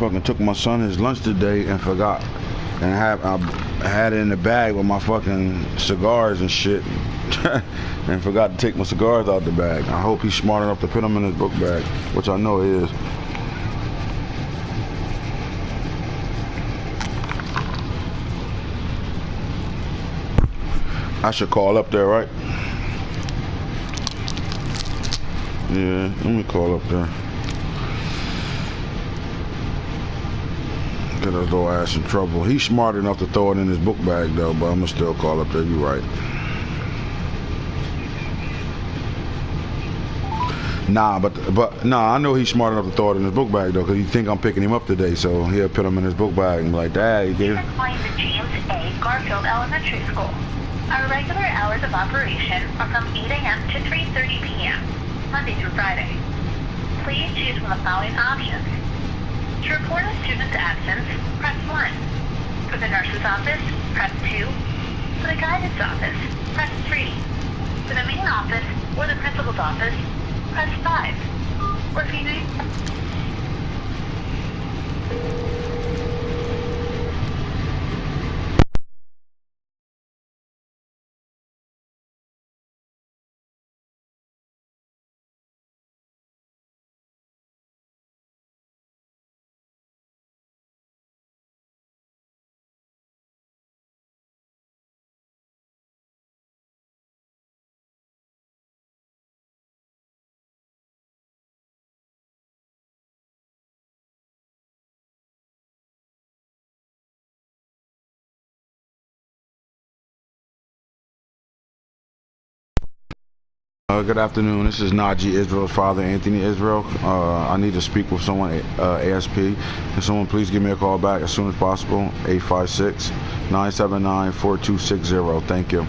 fucking took my son his lunch today and forgot. And I had it in the bag with my fucking cigars and shit. And forgot to take my cigars out the bag. I hope he's smart enough to put them in his book bag, which I know he is. I should call up there, right? Yeah, let me call up there. Get his little ass in trouble. He's smart enough to throw it in his book bag though, but I'm gonna still call up there. You right? Nah, but nah, I know he's smart enough to throw it in his book bag though, cause he think I'm picking him up today, so he'll put him in his book bag and be like, Dad, you gave. The James A. Garfield Elementary School. Our regular hours of operation are from 8 a.m. to 3:30 p.m. Monday through Friday. Please choose from the following options. To report a student's absence, press 1. For the nurse's office, press 2. For the guidance office, press 3. For the main office or the principal's office, press 5. Or if you need... Good afternoon. This is Najee Israel's father, Anthony Israel. I need to speak with someone, ASP. Can someone please give me a call back as soon as possible? 856-979-4260. Thank you. To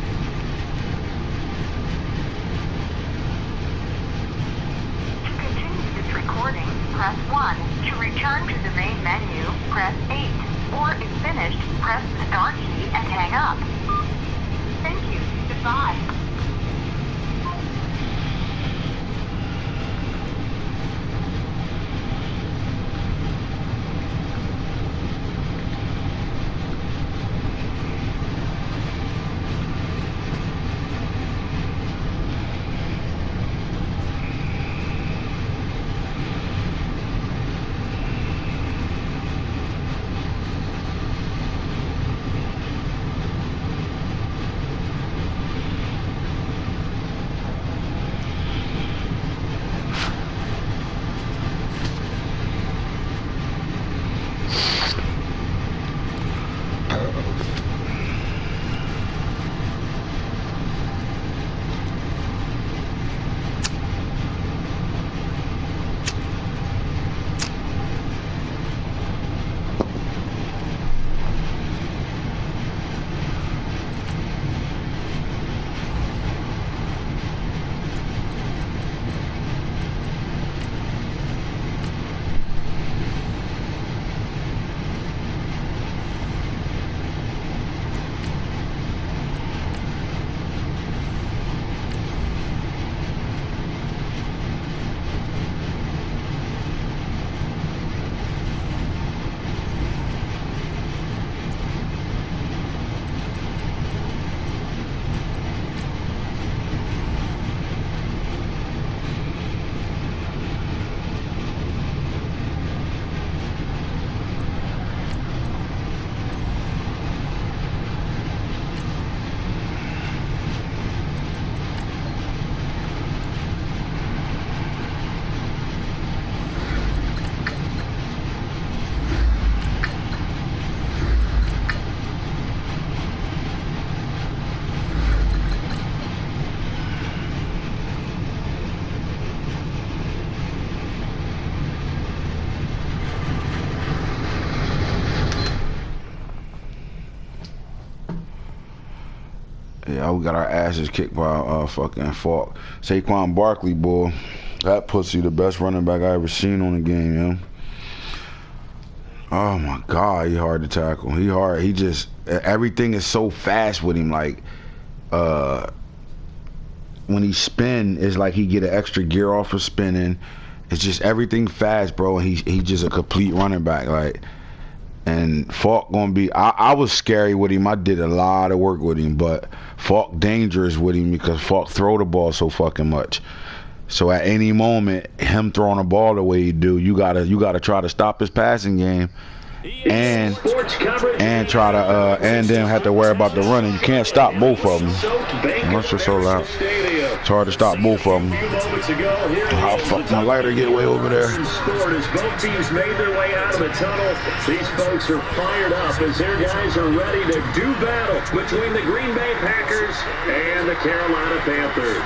continue this recording, press 1. To return to the main menu, press 8. Or if finished, press the star key and hang up. Thank you. Goodbye. Yeah, we got our asses kicked by fucking Falk. Saquon Barkley, boy. That pussy the best running back I ever seen on the game, yo. Oh my God, he hard to tackle. He hard. He just, everything is so fast with him. Like, when he spin, it's like he get an extra gear off of spinning, It's just everything fast, bro. And he just a complete running back, like. And Falk gonna be. I was scary with him. I did a lot of work with him, but Falk dangerous with him because Falk throw the ball so fucking much. So at any moment, him throwing the ball the way he do, you gotta try to stop his passing game. And try to and then have to worry about the running. You can't stop both of them. Unless it's so loud. It's hard to stop both of them. How fuck my lighter get way over there? Both teams made their way out of the tunnel. These folks are fired up as their guys are ready to do battle between the Green Bay Packers and the Carolina Panthers.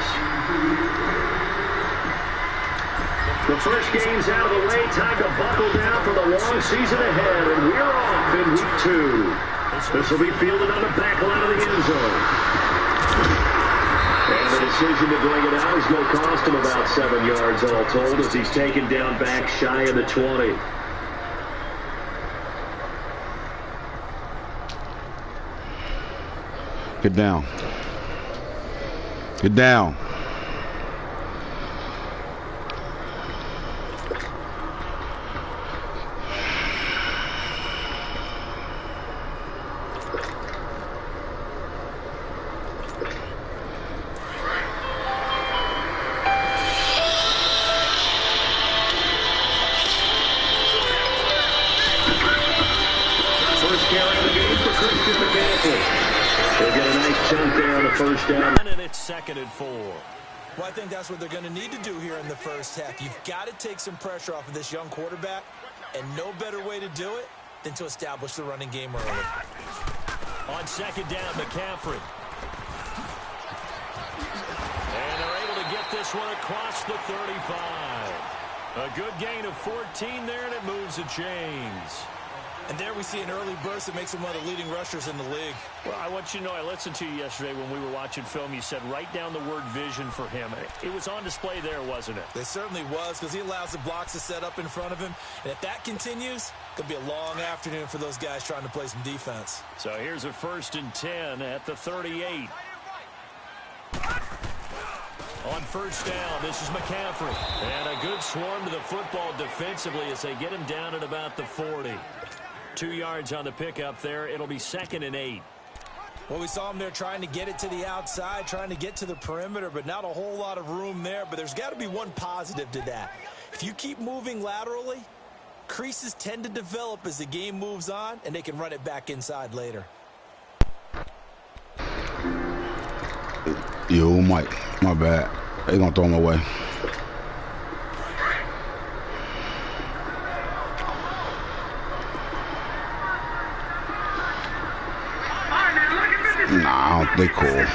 The first game's out of the way. Time to buckle down for the long season ahead. And we're off in week 2. This will be fielded on the back line of the end zone. And the decision to bring it out is going to cost him about 7 yards all told as he's taken down back shy of the 20. Get down. Get down. And it's 2nd and 4. Well, I think that's what they're going to need to do here in the first half. You've got to take some pressure off of this young quarterback, and no better way to do it than to establish the running game early. On 2nd down, McCaffrey. And they're able to get this one across the 35. A good gain of 14 there, and it moves the chains. And there we see an early burst that makes him one of the leading rushers in the league. Well, I want you to know, I listened to you yesterday when we were watching film. You said write down the word vision for him. It was on display there, wasn't it? It certainly was, because he allows the blocks to set up in front of him. And if that continues, it could be a long afternoon for those guys trying to play some defense. So here's a 1st and 10 at the 38. On 1st down, this is McCaffrey. And a good swarm to the football defensively as they get him down at about the 40. 2 yards on the pickup there. It'll be 2nd and 8. Well, we saw him there trying to get it to the outside, trying to get to the perimeter, but not a whole lot of room there. But there's got to be one positive to that. If you keep moving laterally, creases tend to develop as the game moves on, and they can run it back inside later. Yo, Mike, my bad. They gonna throw him away. Nah, they cool.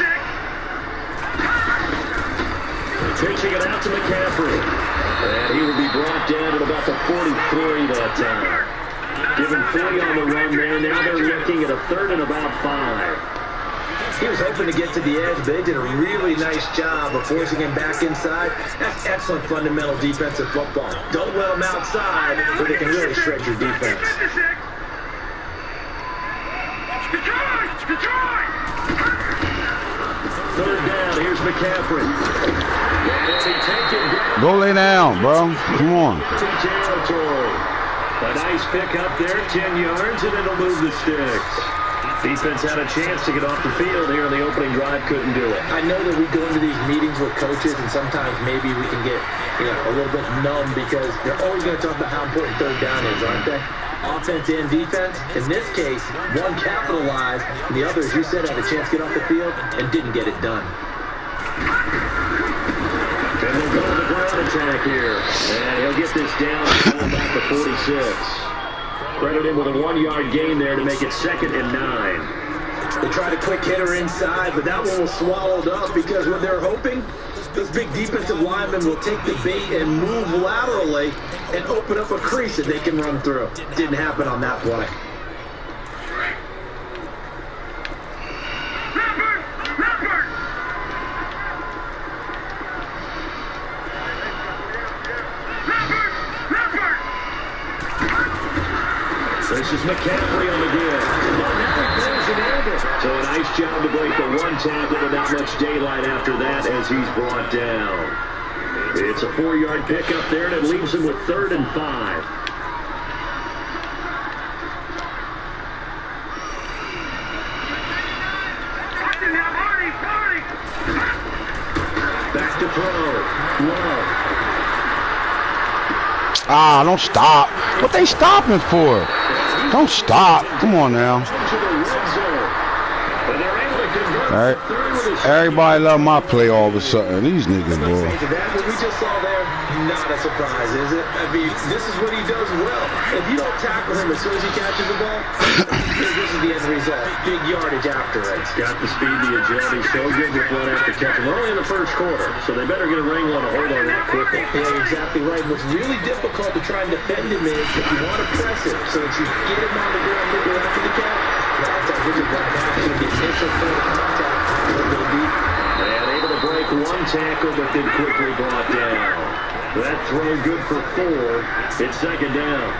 Pitching it out to McCaffrey. And he will be brought down at about the 43 that time. Given 40 on the run there. Now they're looking at a 3rd and about 5. He was hoping to get to the edge, but they did a really nice job of forcing him back inside. That's excellent fundamental defensive football. Don't let him outside where they can really shred your defense. Third down, here's McCaffrey. Go lay down, bro. Come on. Territory. A nice pickup there, 10 yards, and it'll move the sticks. Defense had a chance to get off the field here in the opening drive, couldn't do it. I know that we go into these meetings with coaches, and sometimes maybe we can get a little bit numb because they're always going to talk about how important 3rd down is, aren't they? Offense and defense. In this case, one capitalized, and the other, as you said, had a chance to get off the field and didn't get it done. And they'll go to the ground attack here. And he'll get this down and back to 46. Credit him with a 1-yard gain there to make it 2nd and 9. They tried a quick hitter inside, but that one was swallowed up because when they're hoping, those big defensive linemen will take the bait and move laterally and open up a crease that they can run through. Didn't happen on that play. This is McCaffrey on the give. So a nice job to break the 1 tackle, but not much daylight after that as he's brought down. It's a 4-yard pickup there, and it leaves them with 3rd and 5. Back to throw. Love. Ah, don't stop. What they stopping for? Don't stop. Come on now. All right. Everybody love my play all of a sudden. These niggas, boy. What we just saw there, not a surprise, is it? I mean, this is what he does well. If you don't tackle him as soon as he catches the ball, this is the end result. Big yardage after it. He's got the speed, the agility, so good with run after catch. We're only in the first quarter, so they better get a wrangle on a hold on that quickly. Yeah, exactly right. What's really difficult to try and defend him is if you want to press him so that you get him on the ground quickly after the catch. That's what you're going to have to do. The initial point of contact. And able to break one tackle, but then quickly brought down. That throw good for 4. It's 2nd down.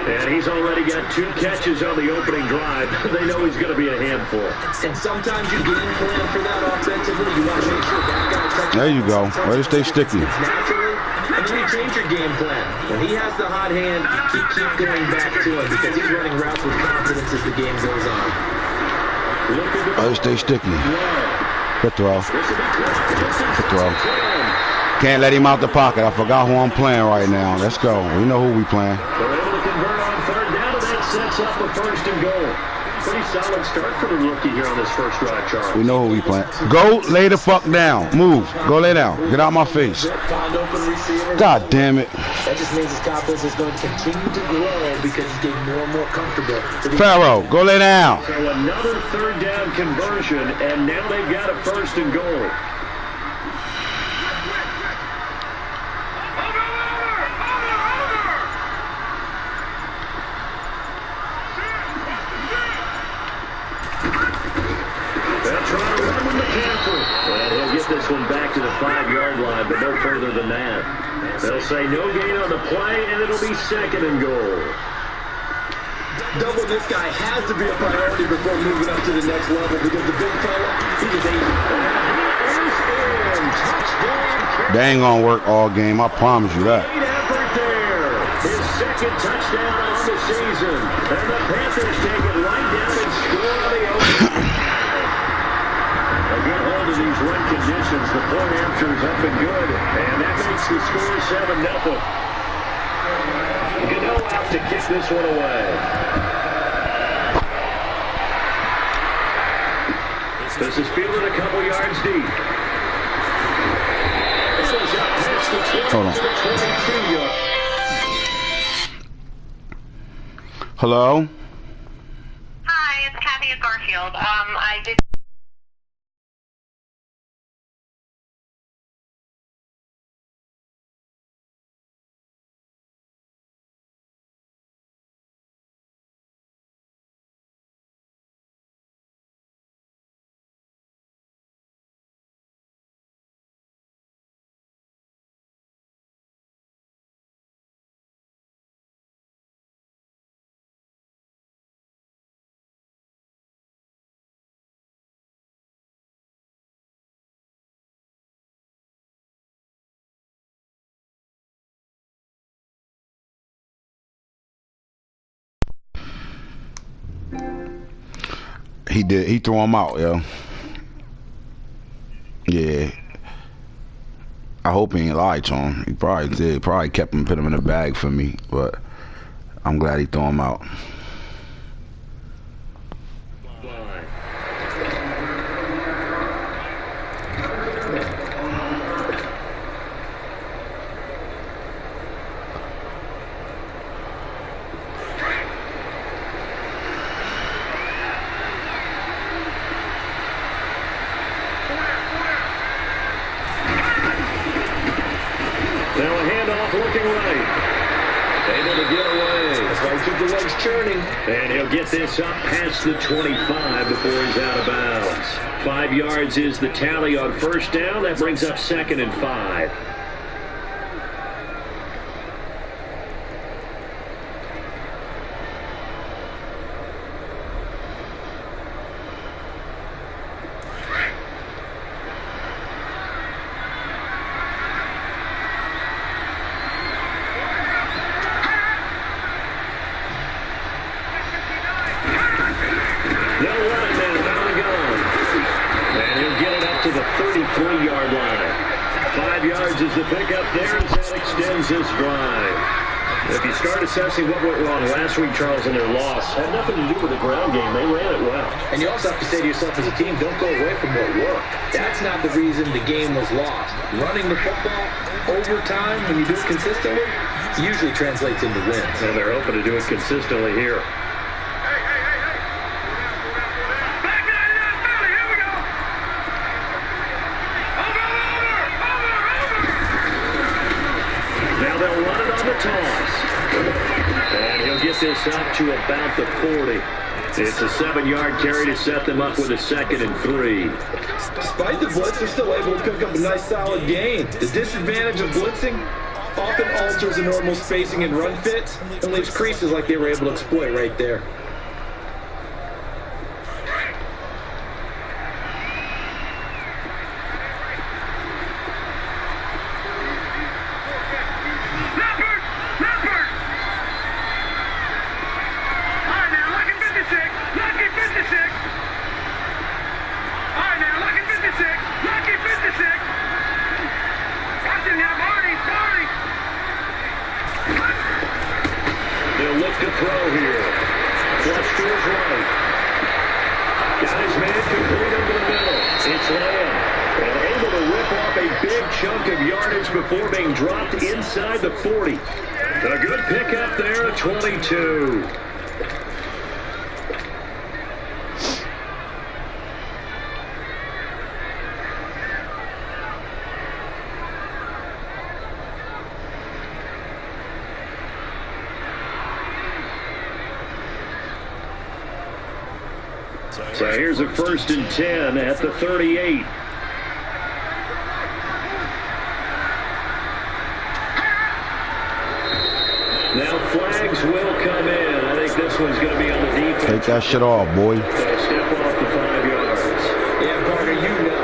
And he's already got 2 catches on the opening drive. They know he's going to be a handful. And sometimes you game plan for that offensively. You want to make sure that guy touches. There you go. Way to stay sticky. Naturally, and then you change your game plan. When he has the hot hand, you keep going back to him because he's running routes with confidence as the game goes on. Way to stay sticky. Good throw. Good throw. Can't let him out the pocket. I forgot who I'm playing right now. Let's go. We know who we playing. They're able to convert on 3rd down, and that sets up a 1st and goal. Pretty solid start for the rookie here on this first drive, Charles. We know who we playing. Go lay the fuck down. Move. Go lay down. Get out my face. God damn it. That just means his confidence is going to continue to grow because he's getting more and more comfortable. Pharaoh, go lay down. So another 3rd down conversion, and now they've got a 1st and goal. This one back to the 5-yard line, but no further than that. They'll say no gain on the play, and it'll be 2nd and goal. Double this guy has to be a priority before moving up to the next level because the big fella, he just ain't. They ain't gonna work all game, I promise you that. Great effort there. His 2nd touchdown on the season. And the Panthers take it right down and score on the open. A good hold of these run conditions. The point after's up and good. And that makes the score 7-0. Gano out to kick this one away. This is fielded a couple yards deep. This is up past the 20 Hold on. to the 22-yard. Hello? Hi, it's Kathy at Garfield. I did. He did. He threw him out, yo. Yeah. I hope he ain't lied to him. He probably did. Probably kept him, put him in a bag for me. But I'm glad he threw him out. And he'll get this up past the 25 before he's out of bounds. 5 yards is the tally on 1st down. That brings up 2nd and 5. uses the pickup there as that extends this drive. If you start assessing what went wrong last week, Charles, in their loss, had nothing to do with the ground game. They ran it well. And you also have to say to yourself as a team, don't go away from what worked. That's not the reason the game was lost. Running the football over time, when you do it consistently, usually translates into wins. And they're hoping to do it consistently here. Now they'll run it on the toss. And he'll get this up to about the 40. It's a 7-yard carry to set them up with a 2nd and 3. Despite the blitz, they're still able to pick up a nice solid gain. The disadvantage of blitzing often alters the normal spacing and run fits and leaves creases like they were able to exploit right there. They'll look to throw here. Flush to his right. Got his man complete over the middle. It's Lamb. And able to rip off a big chunk of yardage before being dropped inside the 40. A good pickup there at 22. So here's a 1st and 10 at the 38. Now flags will come in. I think this one's going to be on the defense. Take that shit off, boy. Step off the 5 yards. Yeah, Parker, you know,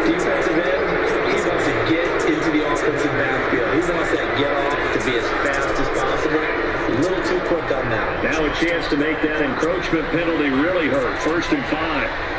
defensive end, he wants to get into the offensive backfield. He wants that get off to be as fast as possible. A little too quick on that. Now a chance to make that encroachment penalty really hurt. 1st and 5.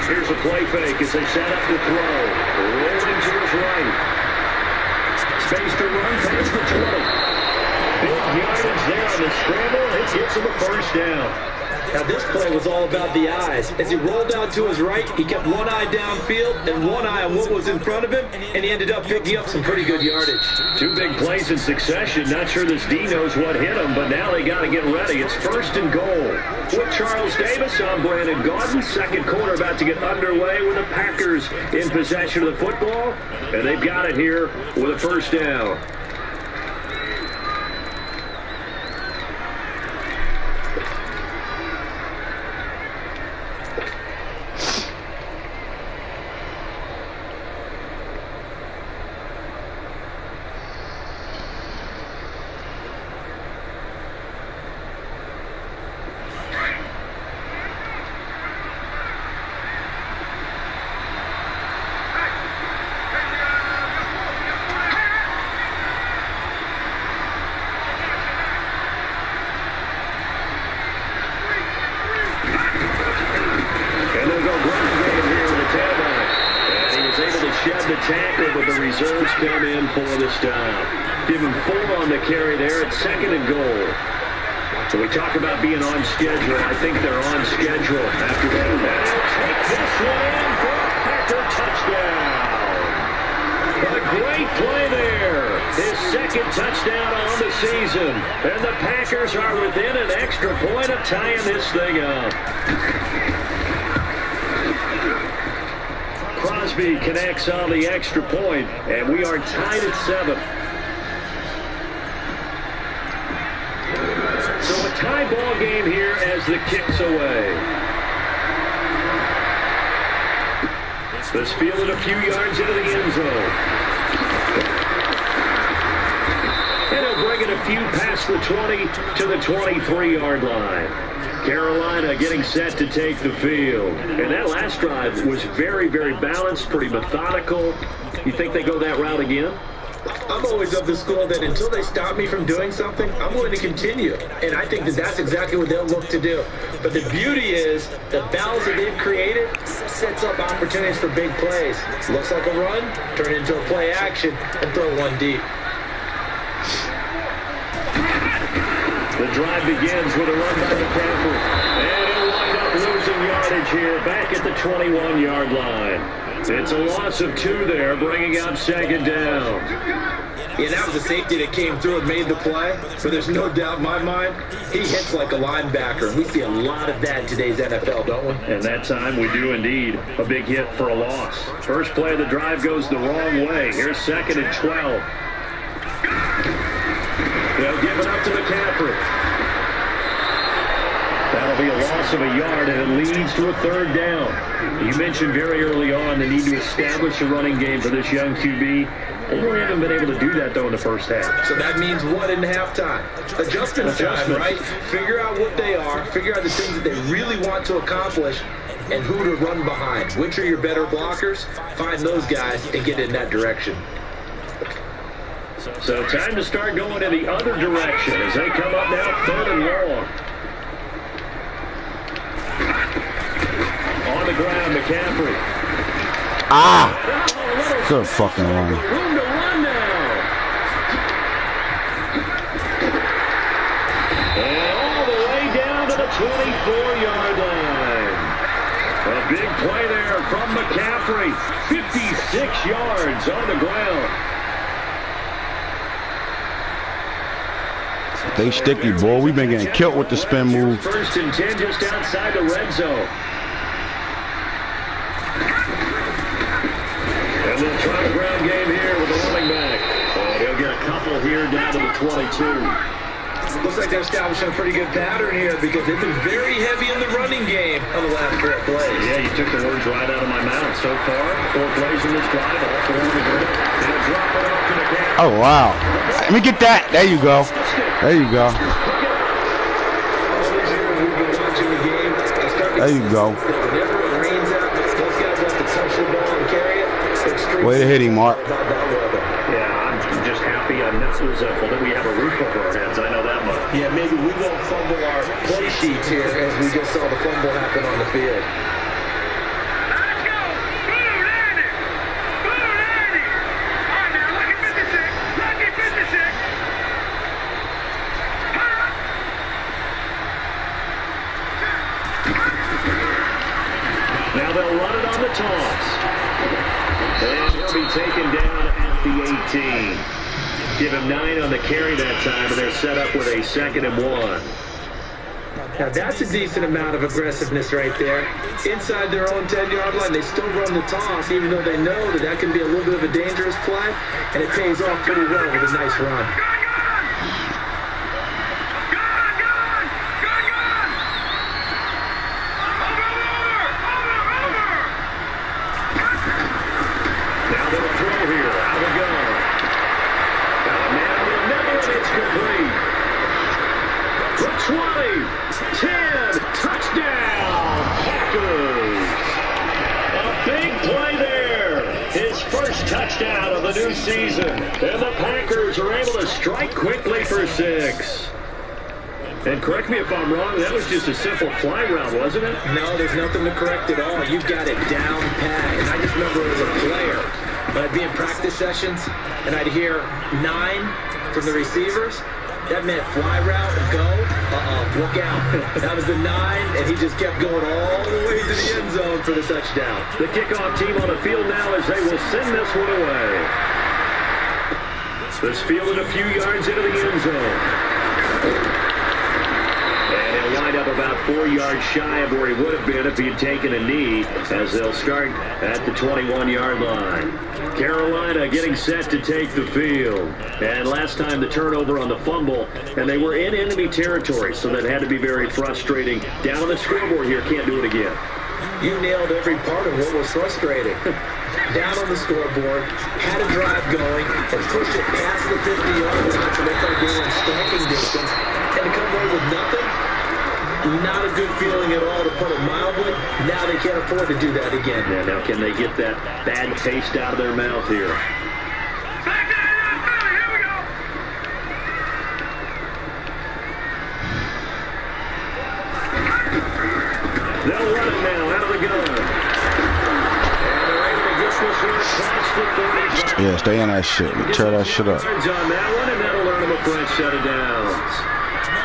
Here's a play fake as they set up the throw. Rolling to his right. Space to run past the 20. Big yardage there on the scramble. It gets him a 1st down. Now this play was all about the eyes. As he rolled out to his right, he kept one eye downfield and one eye on what was in front of him, and he ended up picking up some pretty good yardage. 2 big plays in succession. Not sure this D knows what hit him, but now they got to get ready. It's 1st and goal. With Charles Davis on Brandon Gaudin, 2nd quarter about to get underway with the Packers in possession of the football, and they've got it here with a 1st down. Tackle, but the reserves come in for the stop. Give him 4 on the carry there at 2nd and goal. So we talk about being on schedule. I think they're on schedule after that. Take this one in for a Packer touchdown. A great play there. His 2nd touchdown on the season. And the Packers are within an extra point of tying this thing up. Crosby connects on the extra point, and we are tied at 7. So a tie ball game here as the kick's away. This fielded a few yards into the end zone. And he'll bring it a few past the 20 to the 23-yard line. Carolina getting set to take the field. And that last drive was very, very balanced, pretty methodical. You think they go that route again? I'm always of the school that until they stop me from doing something, I'm going to continue. And I think that that's exactly what they'll look to do. But the beauty is the balance that they've created sets up opportunities for big plays. Looks like a run, turn it into a play action, and throw one deep. The drive begins with a run by McCaffrey. And he'll wind up losing yardage here back at the 21-yard line. It's a loss of 2 there, bringing up second down. Yeah, that was a safety that came through and made the play. But there's no doubt in my mind, he hits like a linebacker. We see a lot of that in today's NFL, don't we? And that time we do indeed. A big hit for a loss. First play of the drive goes the wrong way. Here's 2nd and 12. They'll give it up to McCaffrey. That'll be a loss of a yard, and it leads to a 3rd down. You mentioned very early on the need to establish a running game for this young QB. They really haven't been able to do that, though, in the first half. So that means what in halftime? Adjustment time, right? Figure out what they are, figure out the things that they really want to accomplish, and who to run behind. Which are your better blockers? Find those guys and get in that direction. So time to start going in the other direction as they come up now 3rd and long. On the ground, McCaffrey. Good fucking run. Room to run now. And all the way down to the 24-yard line. A big play there from McCaffrey. 56 yards on the ground. They sticky, boy. We've been getting killed with the spin move. 1st and 10 just outside the red zone. And they'll try the ground game here with the running back. And he'll get a couple here down to the 22. Looks like they're establishing a pretty good pattern here because they've been very heavy in the running game on the last 4 plays. Yeah, you took the words right out of my mouth. So far, 4 plays in this drive, all 4 on the ground. They'll drop it off to the camp. Oh, wow. Let me get that. There you go. There you go. There you go. Way to hit him, Mark. Yeah, I'm just happy that we have a roof over our heads. I know that much. Yeah, maybe we won't fumble our play sheets here as we just saw the fumble happen on the field. Let's go! Blue Dandy! Blue Dandy! All right, now, lucky 56. Lucky 56. Now they'll run it on the toss. And he'll be taken down at the 18. Give him 9 on the carry that time, and they're set up with a 2nd and 1. Now that's a decent amount of aggressiveness right there. Inside their own 10-yard line, they still run the toss, even though they know that that can be a little bit of a dangerous play, and it pays off pretty well with a nice run. Touchdown of the new season, and the Packers are able to strike quickly for 6. And correct me if I'm wrong, that was just a simple fly route, wasn't it? No, there's nothing to correct at all. You've got it down pat. And I just remember as a player, when I'd be in practice sessions, and I'd hear 9 from the receivers, that meant fly route, go, look out. That was the 9, and he just kept going all the way to the end zone for the touchdown. The kickoff team on the field now as they will send this one away. This fielded a few yards into the end zone. And he'll wind up about 4 yards shy of where he would have been if he had taken a knee, as they'll start at the 21-yard line. Carolina getting set to take the field. And last time the turnover on the fumble, and they were in enemy territory, so that had to be very frustrating. Down on the scoreboard here, can't do it again. You nailed every part of what was frustrating. Down on the scoreboard, had a drive going, and pushed it past the 50-yard line, so they thought they were in striking distance, and to come away with nothing, Not a good feeling at all, to put it mildly. Now they can't afford to do that again. Yeah, now can they get that bad taste out of their mouth here? They'll run it now out of the gun. And they're able to get this one across the 45. Yeah, stay in that shit. Tear that shit up. On that one, and that'll earn them a fresh set of downs.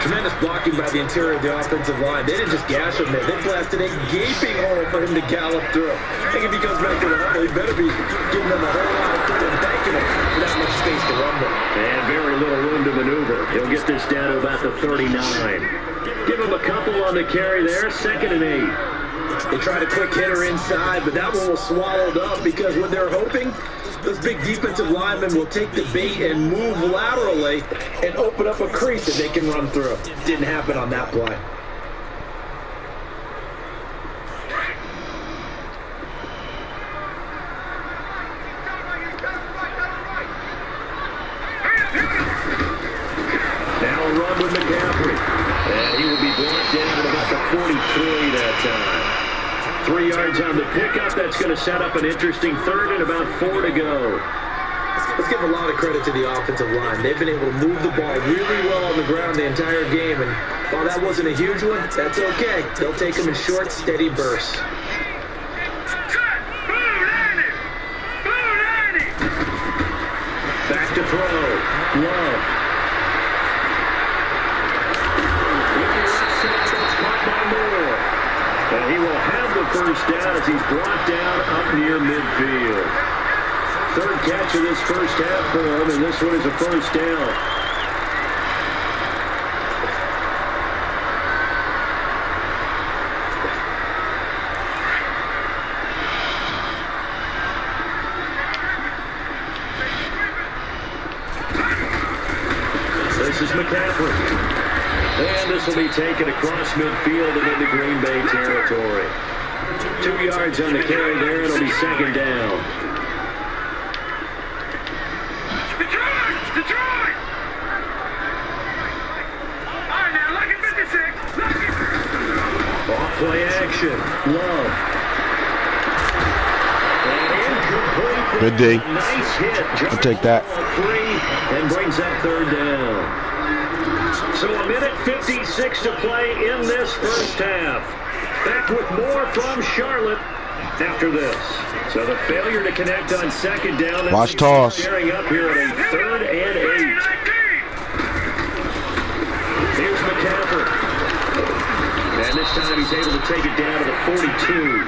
Tremendous blocking by the interior of the offensive line. They didn't just gash him there. They blasted a gaping hole for him to gallop through. I think if he comes back to the huddle, he better be giving them a whole lot of credit and thanking him for that much space to run with. And very little room to maneuver. He'll get this down to about the 39. Give him a couple on the carry there. 2nd and 8. They tried a quick hitter inside, but that one was swallowed up because what they're hoping, those big defensive linemen will take the bait and move laterally and open up a crease that they can run through. Didn't happen on that play. Now a run with McCaffrey. And he will be brought down at about the 43 that time. 3 yards on the pickup. That's going to set up an interesting 3rd and about 4 to go. Let's give a lot of credit to the offensive line. They've been able to move the ball really well on the ground the entire game. And while that wasn't a huge one, that's okay. They'll take them in short, steady bursts. Back to throw. Love. And he will have the first down as he's brought down up near midfield. 3rd catch of this first half for him, and this one is a first down. This is McCaffrey. And this will be taken across midfield and into Green Bay territory. 2 yards on the carry there. It'll be 2nd down. Detroit! All right, now, look at 56. Off play action. Love. And incomplete. Good D. Nice hit. I'll take that. Free and brings that 3rd down. So a minute 56 to play in this first half. Back with more from Charlotte after this. So the failure to connect on 2nd down. Watch toss. Staring up here at a 3rd and 8. Here's McCaffrey. And this time he's able to take it down to the 42.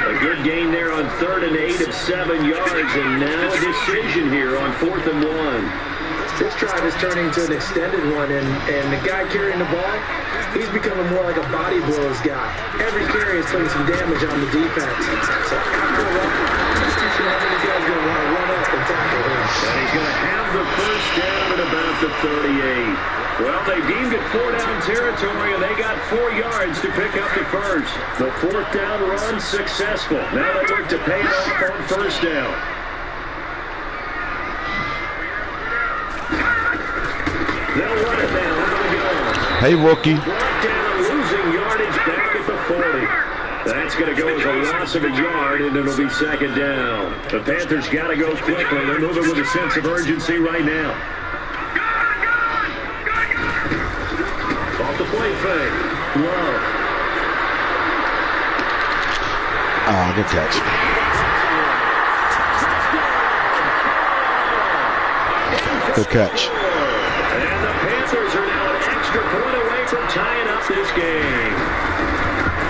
A good gain there on 3rd and 8 of 7 yards. And now a decision here on 4th and 1. This drive is turning into an extended one, and the guy carrying the ball, he's becoming more like a body blows guy. Every carry is putting some damage on the defense. So after a while, the guy's going to want to run up and tackle him. And he's going to have the first down at about the 38. Well, they deemed it 4-down territory, and they got 4 yards to pick up the first. The 4th down run successful. Now they look to pay it off on 1st down. They'll run it now out of the gun. Hey, rookie. Brought down, losing yardage back at the 40. That's going to go as a loss of a yard, and it'll be 2nd down. The Panthers got to go quickly. They're moving with a sense of urgency right now. Off the play fake. Love. Oh, good catch. Good catch. And the Panthers are now an extra point away from tying up this game.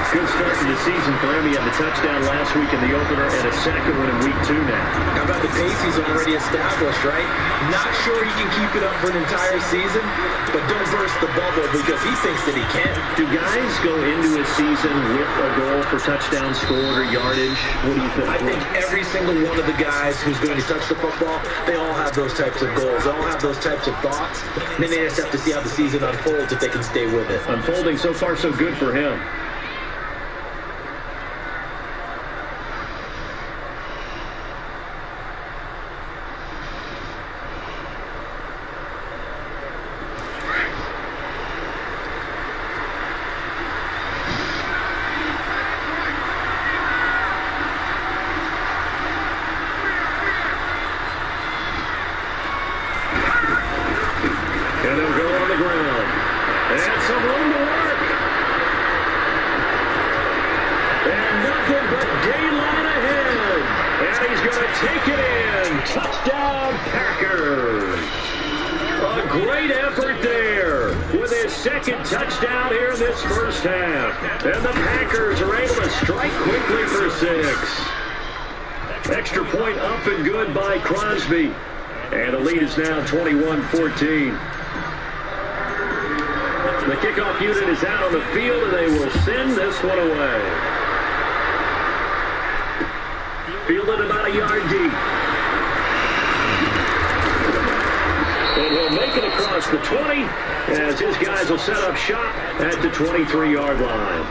Good start to the season for him. He had the touchdown last week in the opener and a 2nd one in week 2 now. How about the pace he's already established, right? Not sure he can keep it up for an entire season, but don't burst the bubble because he thinks that he can. Do guys go into a season with a goal for touchdown scored or yardage? What do you think? I think every single one of the guys who's going to touch the football, they all have those types of goals. They all have those types of thoughts. And then they just have to see how the season unfolds if they can stay with it. Unfolding so far so good for him. he's going to take it in. Touchdown, Packers. A great effort there with his second touchdown here in this first half. And the Packers are able to strike quickly for 6. Extra point up and good by Crosby. And the lead is now 21-14. The kickoff unit is out on the field, and they will send this one away. Fielded about a yard deep. And he'll make it across the 20 as his guys will set up shop at the 23-yard line.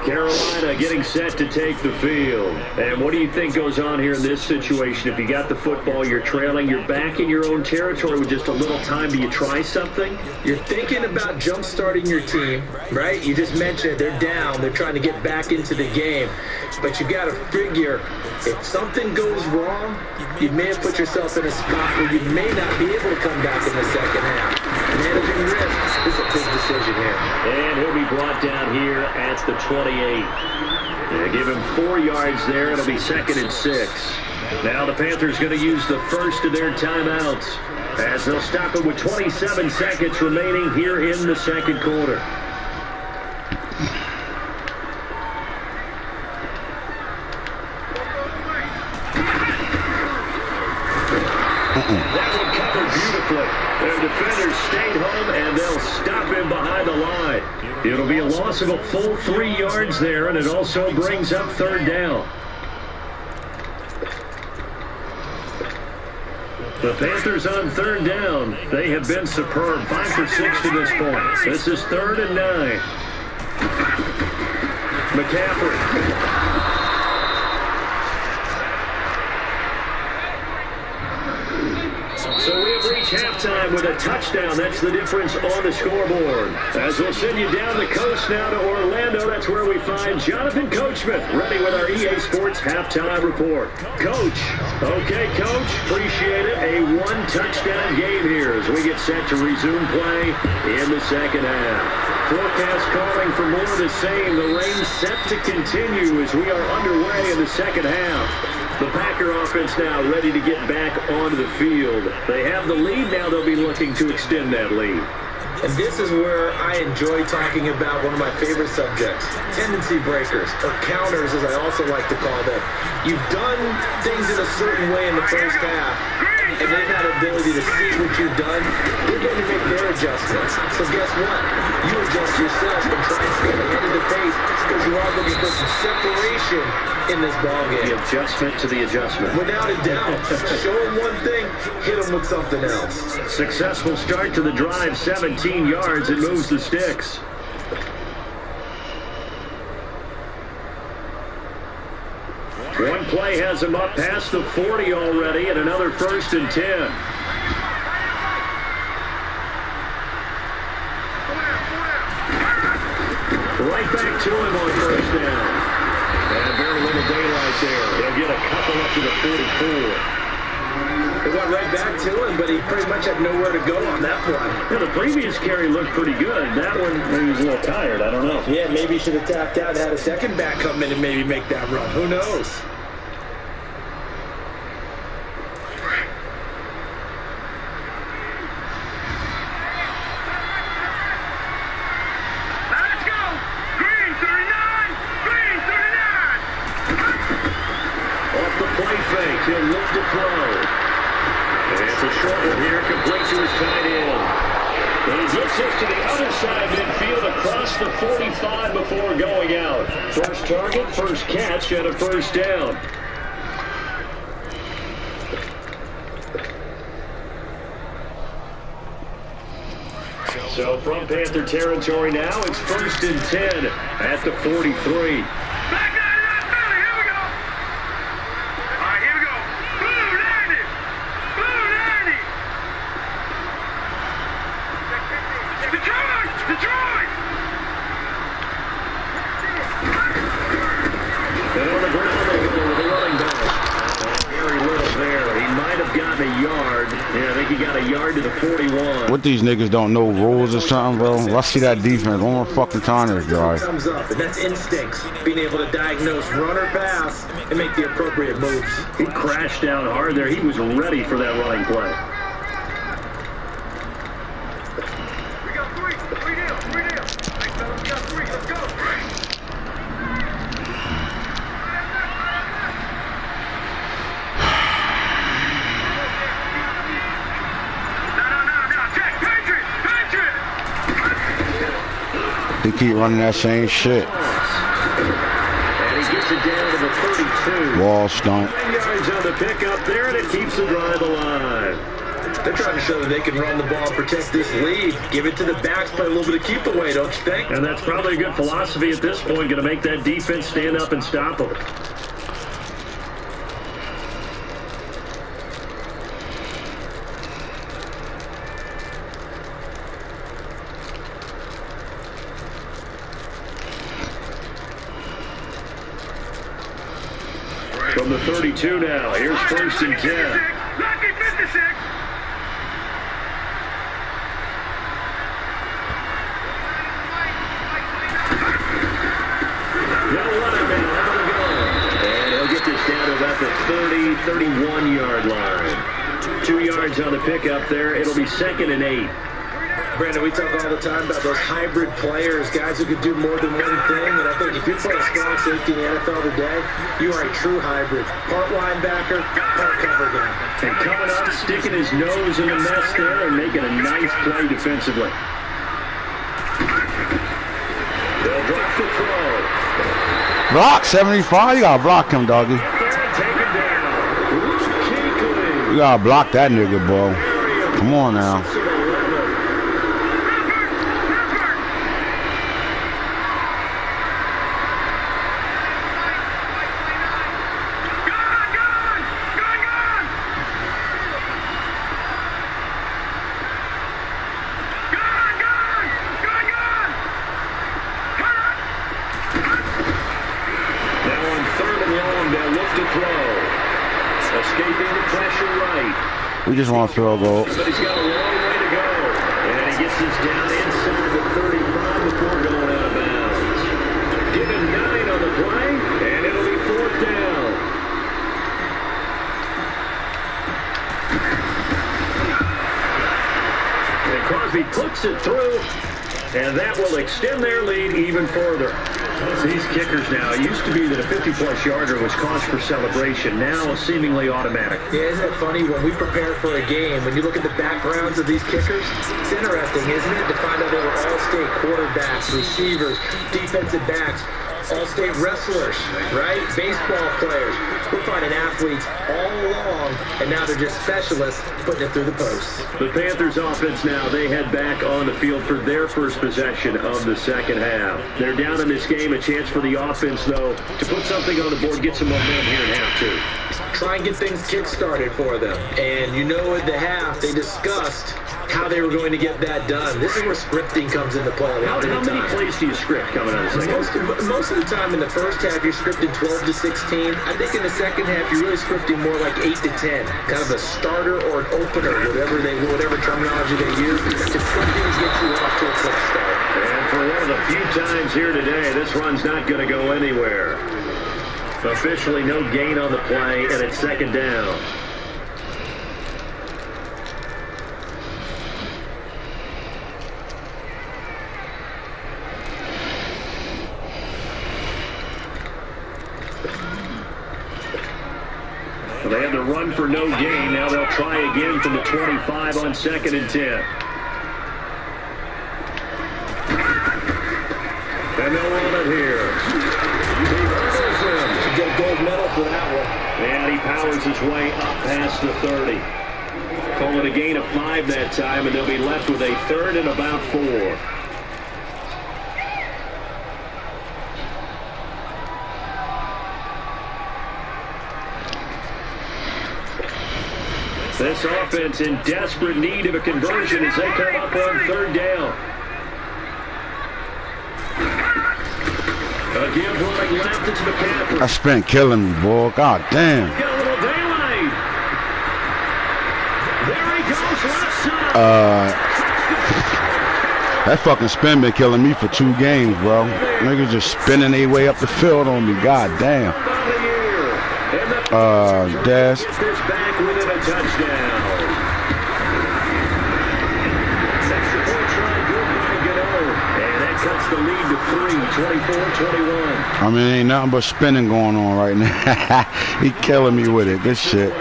Carolina getting set to take the field. And what do you think goes on here in this situation? If you got the football, you're trailing, you're back in your own territory with just a little time. Do you try something? You're thinking about jump-starting your team, right? You just mentioned it. They're down. They're trying to get back into the game. But you got to figure, if something goes wrong, you may have put yourself in a spot where you may not be able to come back in the second half. Managing risk is a big decision here. And he'll be brought down here at the 28. They give him 4 yards there. It'll be 2nd and 6. Now the Panthers going to use the first of their timeouts as they'll stop it with 27 seconds remaining here in the second quarter. That one covered beautifully. Their defenders stayed home, and they'll stop him behind the line. It'll be a loss of a full 3 yards there, and it also brings up 3rd down. The Panthers on 3rd down. They have been superb. 5 for 6 to this point. This is 3rd and 9. McCaffrey. So we have reached halftime with a touchdown. That's the difference on the scoreboard. As we'll send you down the coast now to Orlando, that's where we find Jonathan Coachman, ready with our EA Sports halftime report. Coach. Okay, Coach. Appreciate it. A 1-touchdown game here as we get set to resume play in the second half. Forecast calling for more of the same. The rain set to continue as we are underway in the second half. The Packer offense now ready to get back onto the field. They have the lead now. They'll be looking to extend that lead. And this is where I enjoy talking about one of my favorite subjects, tendency breakers, or counters as I also like to call them. You've done things in a certain way in the first half, and they've had the ability to see what you've done. They're going to make their adjustments. So guess what? You adjust yourself and try and stay ahead of the pace because you are looking for some separation in this ballgame. The adjustment to the adjustment. Without a doubt. Show them one thing, hit them with something else. Successful start to the drive, 17 yards, and moves the sticks. One play has him up past the 40 already, and another 1st and 10. Right back to him on 1st down. And very little daylight there. He'll get a couple up to the 44. It went right back to him, but he pretty much had nowhere to go on that one. Yeah, the previous carry looked pretty good. That one, maybe he was a little tired. I don't know. Yeah, maybe he should have tapped out and had a second back come in and maybe make that run. Who knows? Let's go! Green 39! Green 39! Off the play fake, he'll look to throw. And it's a short one here, complete to his tight end. And he gets this to the other side midfield across the 45 before going out. First target, first catch, and a 1st down. So from Panther territory now, it's 1st and 10 at the 43. Back out of that belly, here we go! Alright, here we go. Blue landed! Blue landed! Detroit! Detroit! And on the ground they go with a running back. Very little there. He might have got gotten a yard. Yeah, I think he got a yard to the 41. What, these niggas don't know rules or something, bro? Let's see that defense one more fucking time this drive. Comes up, and that's instincts. Being able to diagnose run or pass and make the appropriate moves. He crashed down hard there. He was ready for that running play. We got three down. Hey, fellas, we got three. Let's go. No. Check. Patriot. They keep running that same shit. And he gets it down to the 32. Wall stunt. 9 yards on the pickup there, and it keeps the drive alive. They're trying to show that they can run the ball and protect this lead. Give it to the backs, play a little bit of keep away, don't you think? And that's probably a good philosophy at this point, going to make that defense stand up and stop them. From the 32 now, here's 1st and 10. Lucky 56. They'll run it now. Let him go. And he'll get this down to about the 30, 31-yard line. 2 yards on the pickup there. It'll be 2nd and 8. Brandon, we talk all the time about those hybrid players, guys who could do more than one thing. And I think if you're playing strong safety in the NFL today, you are a true hybrid. Part linebacker, part cover guy. And coming up, sticking his nose in the mess there and making a nice play defensively. They'll drop the throw. Block 75. You gotta block him, doggy. There and take him down. Luke Kuechly. You gotta block that nigga, bro. Come on now. We just want to field goal. But he's got a long way to go. And he gets this down inside the 35 before going out of bounds. Give him 9 on the play, and it'll be 4th down. And Crosby puts it through, and that will extend their lead even further. These kickers now, it used to be that a 50-plus yarder was cause for celebration. Now seemingly automatic. Yeah, isn't it funny when we prepare for a game, when you look at the backgrounds of these kickers, it's interesting, isn't it, to find out they were all-state quarterbacks, receivers, defensive backs, all-state wrestlers, right? Baseball players. We're finding athletes all along, and now they're just specialists putting it through the posts. The Panthers offense now, they head back on the field for their first possession of the second half. They're down in this game, a chance for the offense, though, to put something on the board, get some momentum here in half two. Try and get things kick-started for them. And you know at the half, they discussed how they were going to get that done. This is where scripting comes into play a lot of the time. How many plays do you script coming out of the second? Most of the time in the first half, you're scripting 12 to 16. I think in the second half, you're really scripting more like 8 to 10. Kind of a starter or an opener, whatever terminology they use. To scripting get you off to a quick start. And for one of the few times here today, this run's not going to go anywhere. Officially no gain on the play, and it's 2nd down. They had the run for no gain. Now they'll try again from the 25 on 2nd and 10. And they'll run it here. Should get a gold medal for that one. And he powers his way up past the 30. Call it a gain of 5 that time, and they'll be left with a 3rd and about 4. This offense in desperate need of a conversion as they come up on 3rd down. Again, running left, it's McCaffrey. That sprint killing me, boy. God damn. Got a little daylight. That fucking spin been killing me for 2 games, bro. Niggas just spinning their way up the field on me. God damn. Daz. The lead to 3, 24-21. I mean, ain't nothing but spinning going on right now. He killing me with it. Good shit.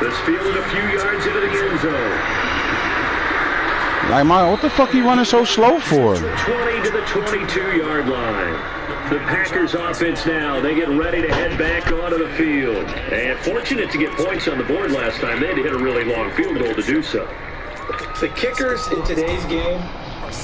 This fielded a few yards into the end zone. Like, what the fuck he running so slow for? 20 to the 22-yard line. The Packers offense now, they get ready to head back onto the field. And fortunate to get points on the board last time. They had to hit a really long field goal to do so. The kickers in today's game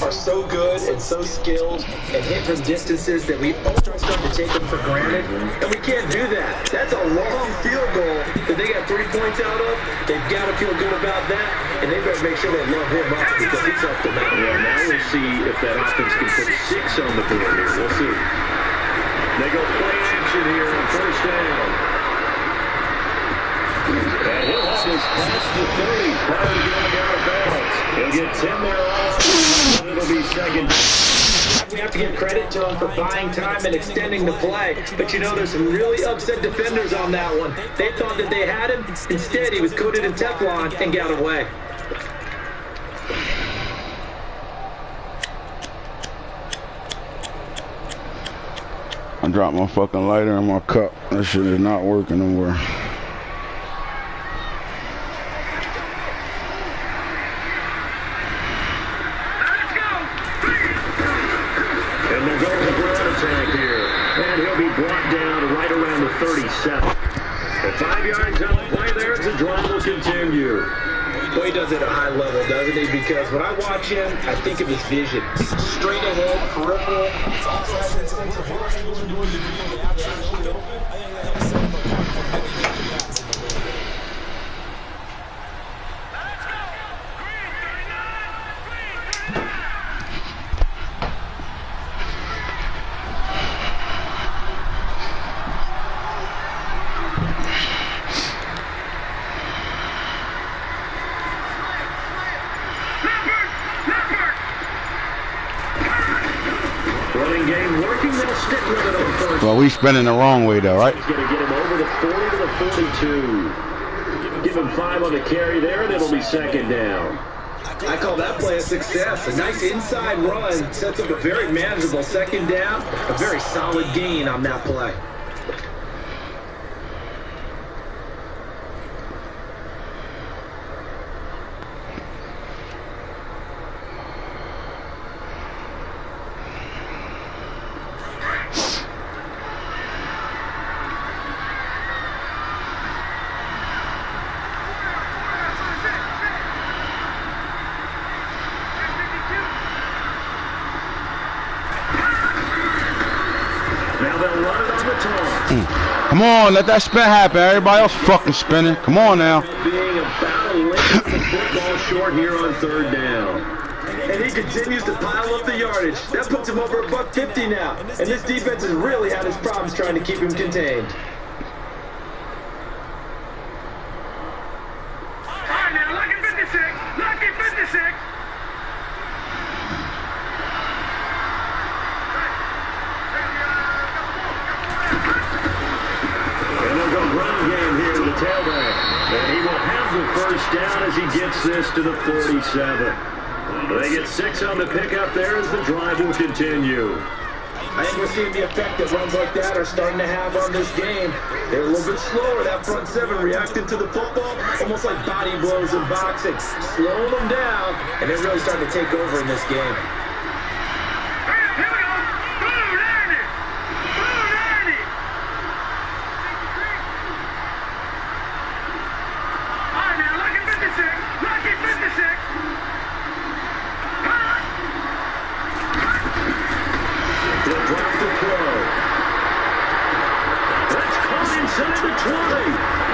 are so good and so skilled and hit from distances that we almost start to take them for granted. And we can't do that. That's a long field goal that they got 3 points out of. They've got to feel good about that. And they better make sure they love him up because he's up the mountain. Yeah, now we'll see if that offense can put 6 on the board here. We'll see. They go play action here on first down. And he'll have this past the 30 prior to going out of bounds. He'll get 10 there off. It'll be second. We have to give credit to him for buying time and extending the play. But you know, there's some really upset defenders on that one. They thought that they had him. Instead, he was coated in Teflon and got away. I dropped my fucking lighter in my cup. That shit is not working no more. And they'll go to the ground attack here. And he'll be brought down right around the 37. And 5 yards on the play there. The drive will continue. Boy, he does it at a high level, doesn't he? Because when I watch him, I think of his vision. Straight ahead, peripheral. Well, we spinning the wrong way though, right? He's going to get him over the 40 to the 42. Give him 5 on the carry there, and it'll be second down. I call that play a success. A nice inside run sets up a very manageable second down. A very solid gain on that play. Come on, let that spin happen. Everybody else fucking spinning. Come on now. Being about a length of football short here on third down. And he continues to pile up the yardage. That puts him over $150 now. And this defense has really had his problems trying to keep him contained. All right, now, lucky 56. Lucky 56. Tailback, and he will have the first down as he gets this to the 47. They get 6 on the pickup there as the drive will continue. I think we're seeing the effect that runs like that are starting to have on this game. They're a little bit slower, that front 7 reacting to the football, almost like body blows in boxing, slowing them down, and they're really starting to take over in this game.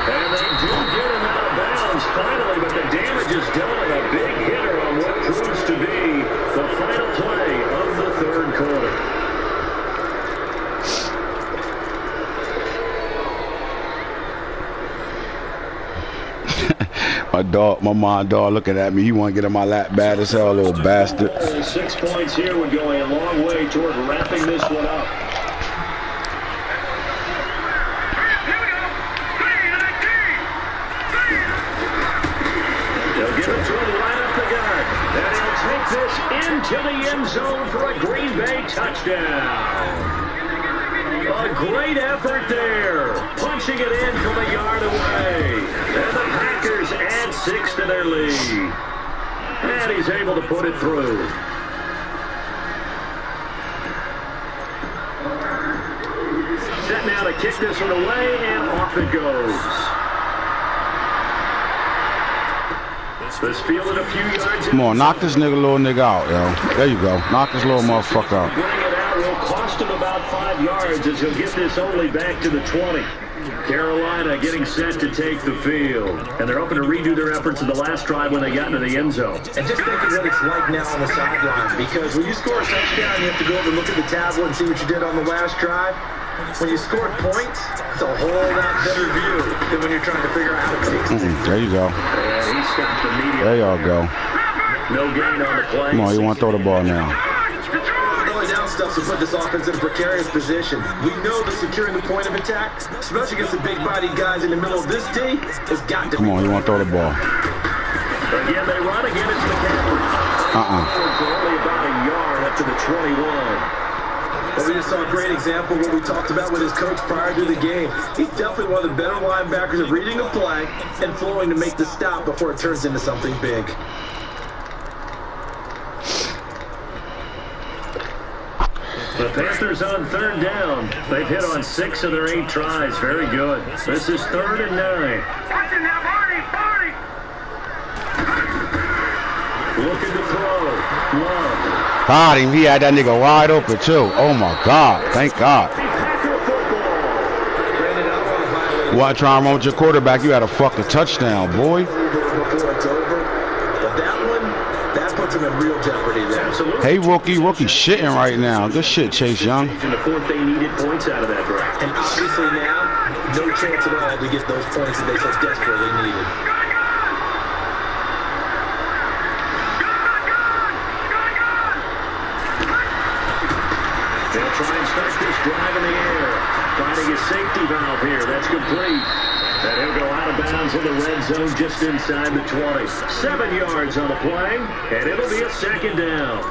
And they do get him out of bounds finally, but the damage is done and a big hitter on what proves to be the final play of the third quarter. My mom dog looking at me. He want to get in my lap bad as hell, little bastard. 6 points here would go a long way toward wrapping this one up. They'll give it to him right up the gut. And he'll take this into the end zone for a Green Bay touchdown. A great effort there. Punching it in from a yard away. And the Packers add 6 to their lead. And he's able to put it through. Set now to kick this one away, and off it goes. This fielded a few yards. Come on, knock this little nigga out, yo. There you go. Knock this little motherfucker out. Bring it out will cost him about 5 yards as he'll get this only back to the 20. Carolina getting set to take the field. And they're hoping to redo their efforts in the last drive when they got into the end zone. And just think of what it's like now on the sideline, because when you score a touchdown, you have to go over and look at the tablet and see what you did on the last drive. When you score points, it's a whole lot better view than when you're trying to figure out how to fix it. There you go. And he stopped immediately. There y'all go. No gain on the play. Come on, you want to throw the ball now. Going down stuff to put this offense in a precarious position. We know that securing the point of attack, especially against the big-bodied guys in the middle of this D, has got to Come on, you want to throw the ball. Again, they run again. It's McCaffrey. Only about a yard up to the 21. But we just saw a great example of what we talked about with his coach prior to the game. He's definitely one of the better linebackers at reading a play and flowing to make the stop before it turns into something big. The Panthers on 3rd down. They've hit on 6 of their 8 tries. Very good. This is 3rd and 9. Looking to throw. Love. God, he had that nigga wide open too. Oh my God. Thank God. Why try and run with your quarterback? You had a fucking touchdown, boy. Before it's over. But that one, that puts him in real jeopardy there. Hey, rookie shitting right now. Good shit, Chase Young. In the 4th, they needed points out of that drive. And obviously now, no chance at all to get those points that they so desperately needed. They'll try and start this drive in the air. Finding a safety valve here. That's complete. And he'll go out of bounds in the red zone just inside the 20. 7 yards on the play, and it'll be a 2nd down.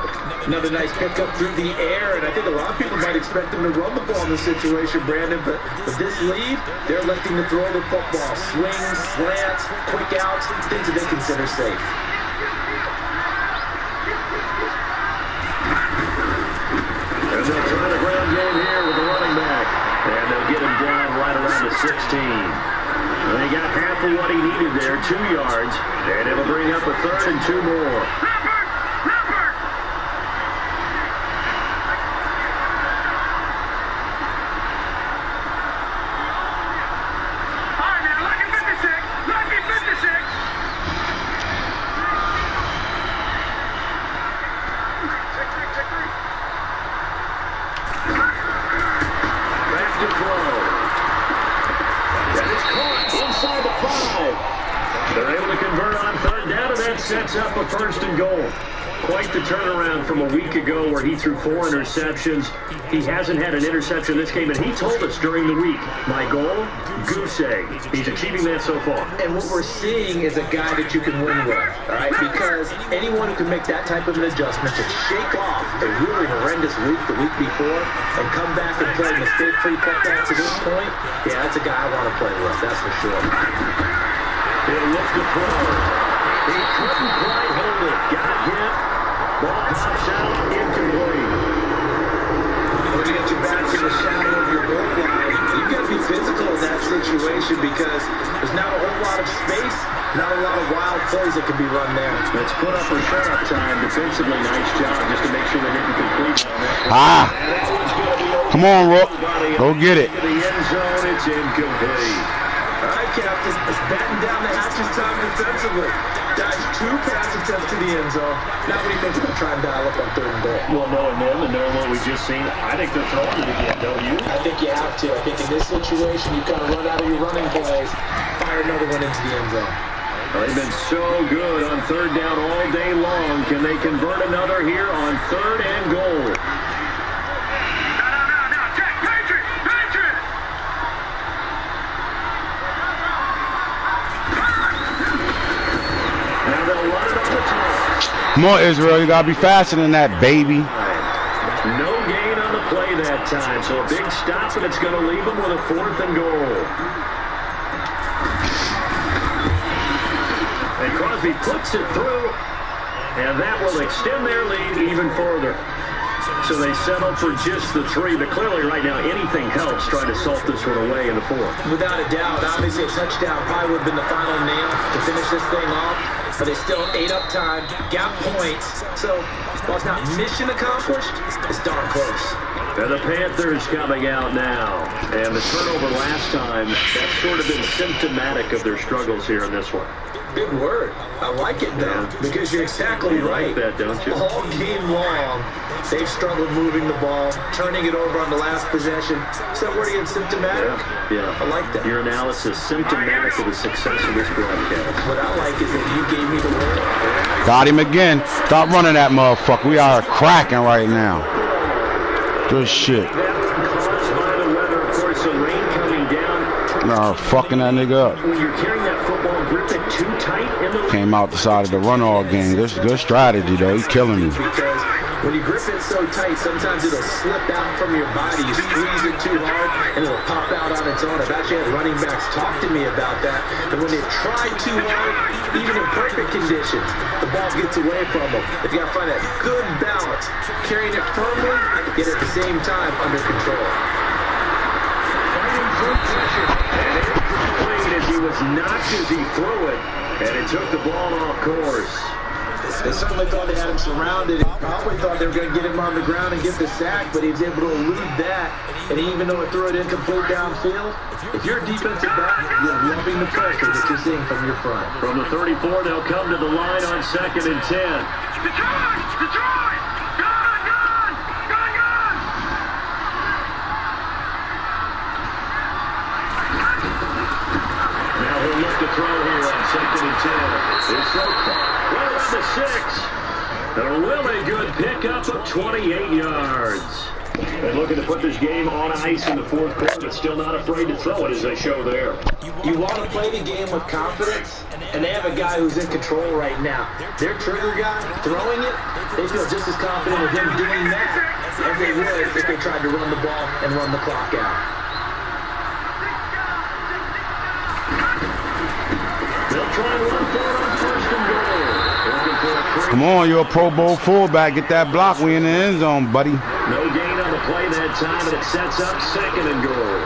Another nice pickup through the air, and I think a lot of people might expect them to run the ball in this situation, Brandon, but with this lead, they're electing to throw the football. Swings, slants, quick outs, things that they consider safe. And they'll try the ground game here with the running back. And they'll get him down right around the 16. They got half of what he needed there, 2 yards. And it'll bring up a 3rd and 2 more. Sets up a 1st and goal. Quite the turnaround from a week ago where he threw 4 interceptions. He hasn't had an interception this game, and he told us during the week, my goal, goose egg. He's achieving that so far. And what we're seeing is a guy that you can win with, all right? Because anyone who can make that type of an adjustment to shake off a really horrendous week the week before and come back and play mistake-free football to this point, yeah, that's a guy I want to play with, that's for sure. He'll look to throw. He couldn't quite hold it. Got hit. Ball pops out. Incomplete. When you get your back in the shadow of your goal line, you've got to be physical in that situation because there's not a whole lot of space, not a lot of wild plays that can be run there. Let's put up a shut-up time. Defensively, nice job just to make sure they didn't complete on that. Come on, Rook. Go get it. To the end zone, it's incomplete. All right, Captain. It's batting down the hatches time defensively. Dodged 2 pass attempts to the end zone. Now what do you think about trying to dial up on 3rd and goal? Well, knowing them and knowing what we just seen, I think they're throwing it again, don't you? I think you have to. I think in this situation, you kind of run out of your running plays, fire another one into the end zone. They've been so good on third down all day long. Can they convert another here on third and goal? Now they'll run it on the top. Come on, Israel. You got to be faster than that, baby. No gain on the play that time. So a big stop, and it's going to leave them with a 4th and goal. And Crosby puts it through, and that will extend their lead even further. So they settle for just the 3, but clearly right now anything helps trying to salt this one away in the 4th. Without a doubt, obviously a touchdown probably would have been the final nail to finish this thing off, but they still ate up time, got points, so while it's not mission accomplished, it's darn close. And the Panthers coming out now. And the turnover last time, that's sort of been symptomatic of their struggles here in this one. Good word. I like it, though, because you're exactly right. You like that, don't you? All game long, they've struggled moving the ball, turning it over on the last possession. So word again, symptomatic? Yeah. I like that. Your analysis, symptomatic of the success of this broadcast. What I like is that you gave me the word. Got him again. Stop running that motherfucker. We are cracking right now. Good shit. Caused by the weather, of course, the rain coming down. Nah, fucking that nigga up. When you're carrying that football, grip it too tight in the Came out the side of the run all game. Good strategy, though. He's killing me. Because when you grip it so tight, sometimes it'll slip out from your body. You squeeze it too hard, and it'll pop out on its own. I've actually had running backs talk to me about that. And when they try too hard, even in perfect conditions, the ball gets away from them. If you got to find that good balance, carrying it firmly, yet at the same time under control. And it played as he was knocked as he threw it, and it took the ball off course. They certainly thought they had him surrounded. Probably thought they were going to get him on the ground and get the sack, but he was able to elude that. And even though it threw it incomplete downfield, if you're a defensive back, you're loving the pressure that you're seeing from your front. From the 34, they'll come to the line on 2nd and 10. Detroit! Now he'll look to throw here on 2nd and 10. It's right around the 6. A really good pickup of 28 yards. They're looking to put this game on ice in the 4th quarter, but still not afraid to throw it as they show there. You want to play the game with confidence, and they have a guy who's in control right now. Their trigger guy, throwing it, they feel just as confident with him doing that as they would if they tried to run the ball and run the clock out. They'll try and run for it on 1st and goal. Come on, you're a Pro Bowl fullback. Get that block. We in the end zone, buddy. No gain on the play that time, and it sets up 2nd and goal.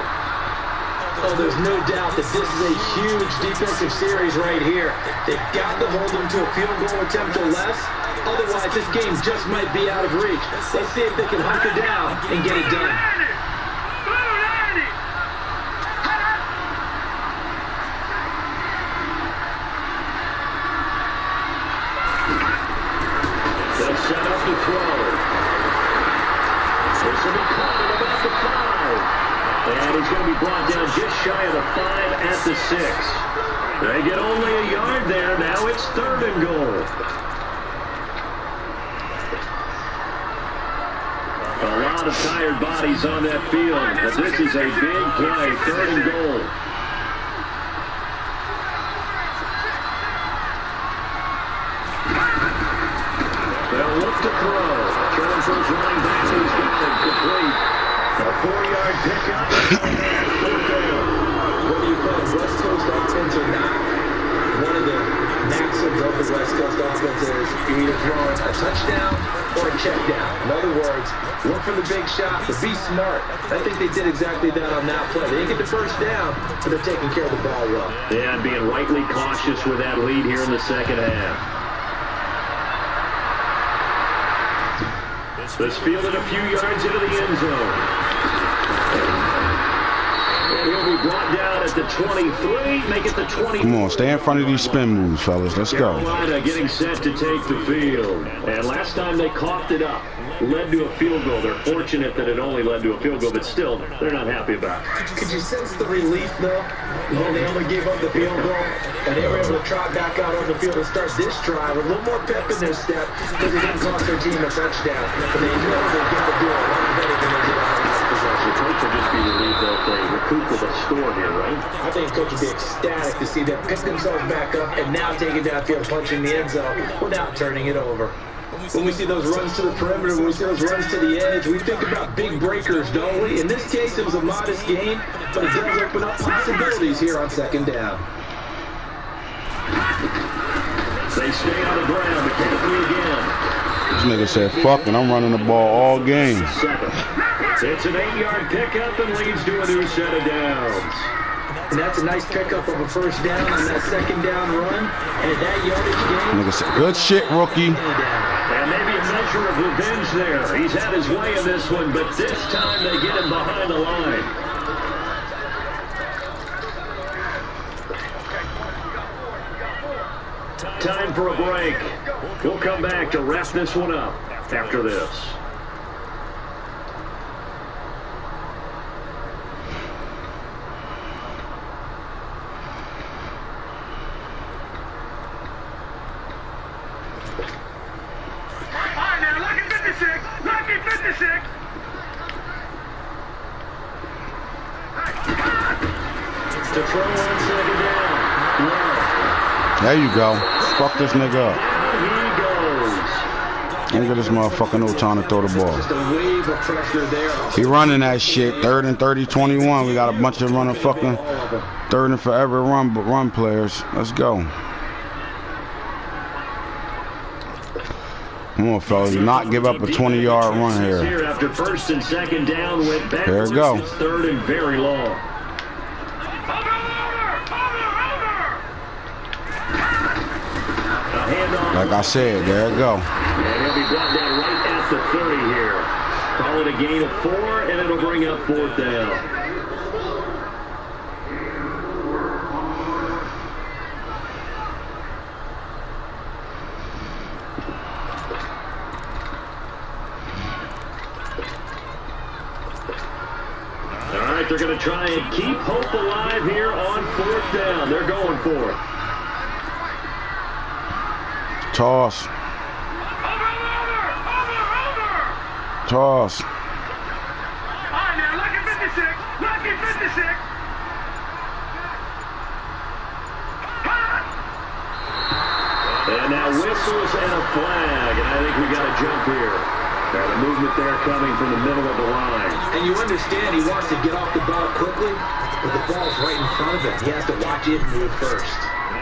Oh, there's no doubt that this is a huge defensive series right here. They've got to hold them to a field goal attempt or less. Otherwise, this game just might be out of reach. Let's see if they can hunker down and get it done. They'll set up the throw. This will be caught at about the 5. And he's going to be brought down just shy of the 5 at the 6. They get only a yard there. Now it's 3rd and goal. A lot of tired bodies on that field, but this is a big play. 3rd and goal. They'll look to throw. Throwing for his running back. He's got it complete. A 4-yard pickup. 4th down. Whether you play West Coast offense or not, one of the maxims of the West Coast offense is you're either throwing a touchdown or a check down. In other words, look for the big shot, but be smart. I think they did exactly that on that play. They didn't get the first down, but they're taking care of the ball well. Yeah, being rightly cautious with that lead here in the 2nd half. This fielded a few yards into the end zone. And he'll be brought down at at the 23, make it the 20. Come on, stay in front of these spin moves, fellas. Let's go. Carolina getting set to take the field. And last time they coughed it up, led to a field goal. They're fortunate that it only led to a field goal, but still, they're not happy about it. Could you sense the relief, though? When they only gave up the field goal, and they were able to trot back out on the field and start this drive with a little more pep in their step because it didn't cost their team a touchdown. But they know they get to do a lot better than they did on the last possession. The coach will just be relieved that they recoup with a score here, right? I think the coach would be ecstatic to see them pick themselves back up and now take it downfield, punching the end zone without turning it over. When we see those runs to the perimeter, when we see those runs to the edge, we think about big breakers, don't we? In this case, it was a modest gain, but it does open up possibilities here on second down. They stay on the ground. McCaffrey again. This nigga said, fuck it, I'm running the ball all game. It's an 8-yard pickup and leads to a new set of downs. And that's a nice pickup of a first down on that second down run. And that yardage gain. Nigga said, good shit, rookie. And maybe a measure of revenge there. He's had his way in this one, but this time they get him behind the line. Time for a break. We'll come back to wrap this one up after this. To throw on second down. There you go. Fuck this nigga up. He goes. Ain't got this motherfucker no time to throw the ball. Just a wave of pressure there. He running that shit. 3rd and 30, 21. We got a bunch of running fucking 3rd and forever run players. Let's go. Come on, fellas. Do not give up a 20-yard run here. After 1st and 2nd down, went back. There we go. 3rd and very long. Like I said, there you go. And he'll be brought down right at the 30 here. Call it a gain of 4, and it'll bring up 4th down. All right, they're going to try and keep hope alive here on 4th down. They're going for it. Toss. Toss. And now whistles and a flag, and I think we got a jump here. Got a movement there coming from the middle of the line. And you understand he wants to get off the ball quickly, but the ball's right in front of him. He has to watch it move first.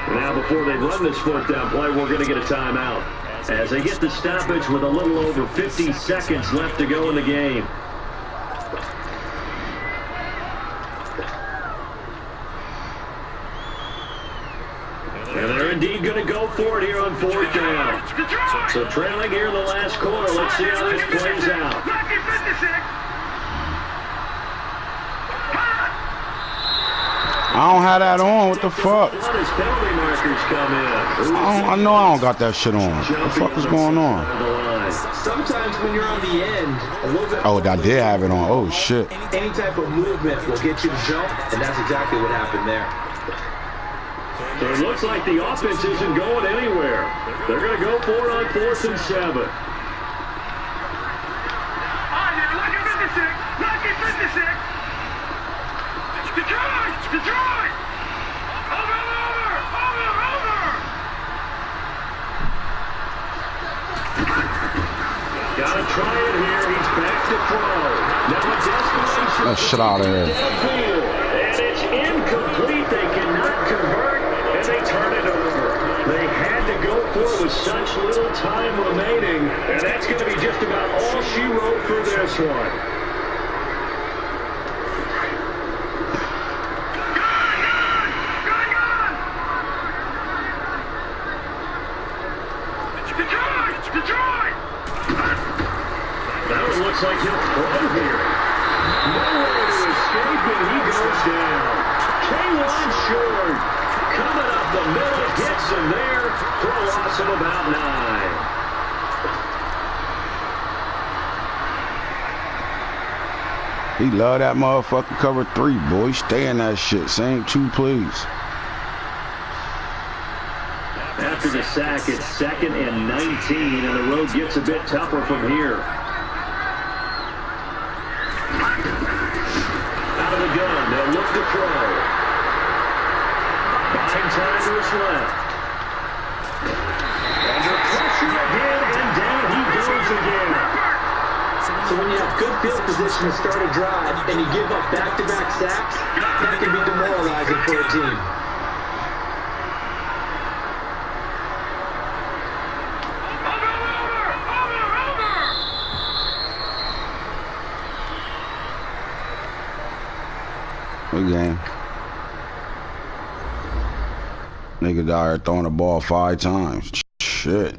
Now before they run this 4th down play, we're going to get a timeout. As they get the stoppage with a little over 50 seconds left to go in the game. And they're indeed going to go for it here on 4th down. So trailing here in the last quarter. Let's see how this plays out. I don't have that on. What the fuck? His penalty markers come in. I know I don't got that shit on. What the fuck is going on? Sometimes when you're on the end, a little bit. Oh, I did have it on. Oh, shit. Any type of movement will get you to jump, and that's exactly what happened there. So it looks like the offense isn't going anywhere. They're going to go for it on 4th and 7. Detroit! Over! Gotta try it here. He's back to throw. Now a desperation. Let's shit out of here. And it's incomplete. They cannot convert, and they turn it over. They had to go for it with such little time remaining, and that's going to be just about all she wrote for this one. Looks like he'll throw here. No way to escape, and he goes down. He love that motherfucker cover 3, boy. Stay in that shit. Same 2, please. After the sack, it's 2nd and 19, and the road gets a bit tougher from here. Out of the gun, they'll look to throw. Buying time to his left. Under pressure again, and down he goes again. So when you have good field position to start a drive and you give up back-to-back sacks, that can be demoralizing for a team. Good game. Nigga down here throwing the ball 5 times. Shit.